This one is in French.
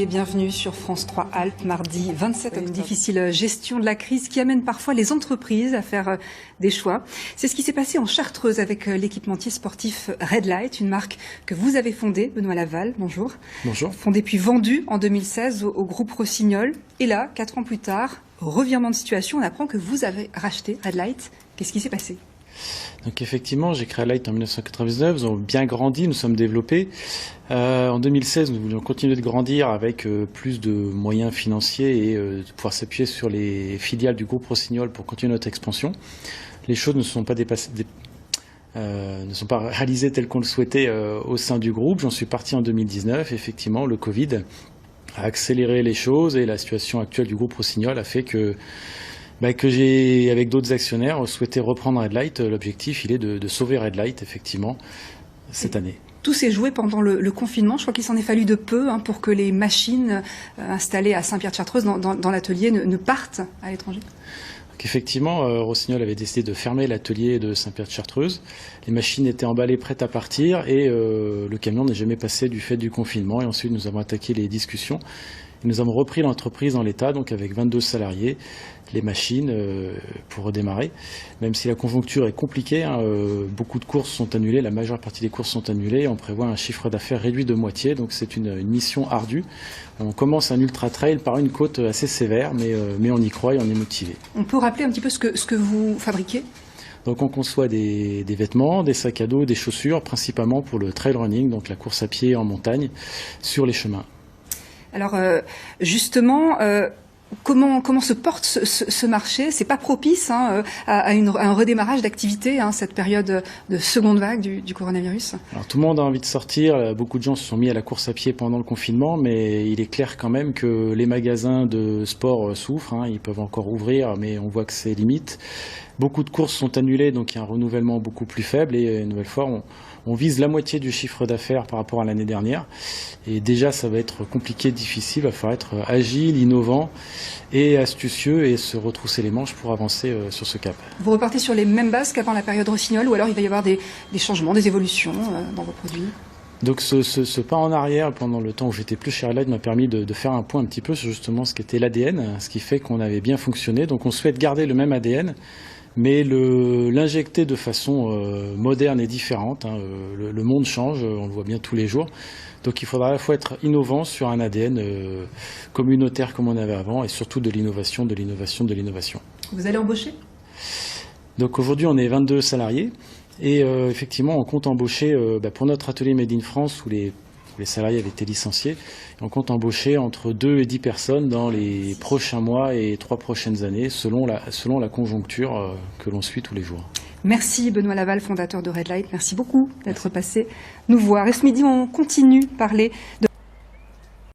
Et bienvenue sur France 3 Alpes, mardi 27 octobre. Une difficile gestion de la crise qui amène parfois les entreprises à faire des choix. C'est ce qui s'est passé en Chartreuse avec l'équipementier sportif Red Light, une marque que vous avez fondée, Benoît Laval. Bonjour. Bonjour. Fondée puis vendue en 2016 au groupe Rossignol. Et là, 4 ans plus tard, revirement de situation, on apprend que vous avez racheté Red Light. Qu'est-ce qui s'est passé ? Donc effectivement, j'ai créé Light en 1999, nous avons bien grandi, nous sommes développés. En 2016, nous voulions continuer de grandir avec plus de moyens financiers et de pouvoir s'appuyer sur les filiales du groupe Rossignol pour continuer notre expansion. Les choses ne sont pas réalisées telles qu'on le souhaitait au sein du groupe. J'en suis parti en 2019. Effectivement, le Covid a accéléré les choses et la situation actuelle du groupe Rossignol a fait que j'ai, avec d'autres actionnaires, souhaité reprendre Red Light. L'objectif, il est de sauver Red Light, effectivement, cette année. Tout s'est joué pendant le confinement. Je crois qu'il s'en est fallu de peu pour que les machines installées à Saint-Pierre-de-Chartreuse, dans l'atelier, ne partent à l'étranger. Effectivement, Rossignol avait décidé de fermer l'atelier de Saint-Pierre-de-Chartreuse. Les machines étaient emballées, prêtes à partir, et le camion n'est jamais passé du fait du confinement. Et ensuite, nous avons attaqué les discussions. Nous avons repris l'entreprise en l'état, donc avec 22 salariés, les machines pour redémarrer. Même si la conjoncture est compliquée, beaucoup de courses sont annulées, la majeure partie des courses sont annulées. On prévoit un chiffre d'affaires réduit de moitié, donc c'est une mission ardue. On commence un ultra trail par une côte assez sévère, mais on y croit et on est motivé. On peut rappeler un petit peu ce que vous fabriquez ? Donc on conçoit des vêtements, des sacs à dos, des chaussures, principalement pour le trail running, donc la course à pied en montagne, sur les chemins. Alors justement, comment se porte ce marché ? C'est pas propice à un redémarrage d'activité, cette période de seconde vague du coronavirus. Alors tout le monde a envie de sortir, beaucoup de gens se sont mis à la course à pied pendant le confinement, mais il est clair quand même que les magasins de sport souffrent, ils peuvent encore ouvrir, mais on voit que c'est limite. Beaucoup de courses sont annulées, donc il y a un renouvellement beaucoup plus faible et une nouvelle fois, on vise la moitié du chiffre d'affaires par rapport à l'année dernière. Et déjà, ça va être compliqué, difficile, il va falloir être agile, innovant et astucieux et se retrousser les manches pour avancer sur ce cap. Vous repartez sur les mêmes bases qu'avant la période Rossignol ou alors il va y avoir des changements, des évolutions dans vos produits ? Donc ce pas en arrière pendant le temps où j'étais plus chez Red Light m'a permis de faire un point un petit peu sur justement ce qu'était l'ADN, ce qui fait qu'on avait bien fonctionné. Donc on souhaite garder le même ADN, mais l'injecter de façon moderne et différente. Le monde change, on le voit bien tous les jours. Donc il faudra à la fois être innovant sur un ADN communautaire comme on avait avant et surtout de l'innovation, de l'innovation, de l'innovation. Vous allez embaucher ? Donc aujourd'hui on est 22 salariés. Et effectivement, on compte embaucher, pour notre atelier Made in France, où les salariés avaient été licenciés, on compte embaucher entre 2 et 10 personnes dans les prochains mois et 3 prochaines années, selon la conjoncture que l'on suit tous les jours. Merci Benoît Laval, fondateur de Red Light. Merci beaucoup d'être passé nous voir. Et ce midi, on continue de parler de